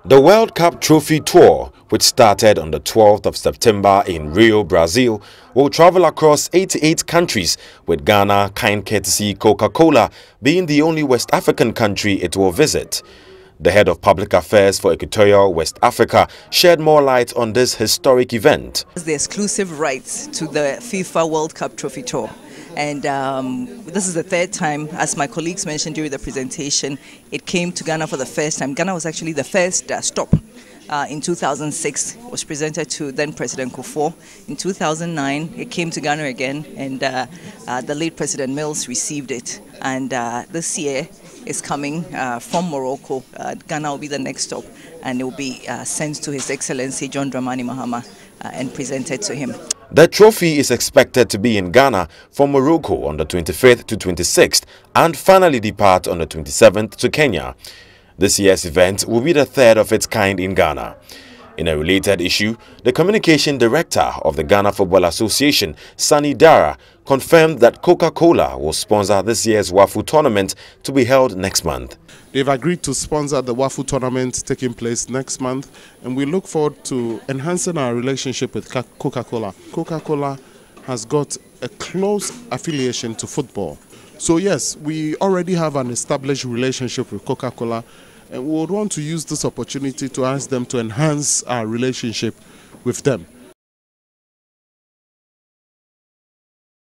The World Cup Trophy Tour, which started on the 12th of September in Rio, Brazil, will travel across 88 countries, with Ghana, kind courtesy Coca-Cola, being the only West African country it will visit. The head of public affairs for Equatorial West Africa shared more light on this historic event. The exclusive rights to the FIFA World Cup Trophy Tour. And this is the third time, as my colleagues mentioned during the presentation, it came to Ghana for the first time. Ghana was actually the first stop. In 2006, it was presented to then President Kufuor. In 2009, it came to Ghana again, and the late President Mills received it. And this year, is coming from Morocco. Ghana will be the next stop, and it will be sent to His Excellency John Dramani Mahama and presented to him. The trophy is expected to be in Ghana from Morocco on the 25th to 26th and finally depart on the 27th to Kenya. This year's event will be the third of its kind in Ghana. In a related issue, the communication director of the Ghana Football Association, Sani Dara, confirmed that Coca-Cola will sponsor this year's WAFU tournament to be held next month. They've agreed to sponsor the WAFU tournament taking place next month, and we look forward to enhancing our relationship with Coca-Cola. Coca-Cola has got a close affiliation to football. So yes, we already have an established relationship with Coca-Cola, and we would want to use this opportunity to ask them to enhance our relationship with them.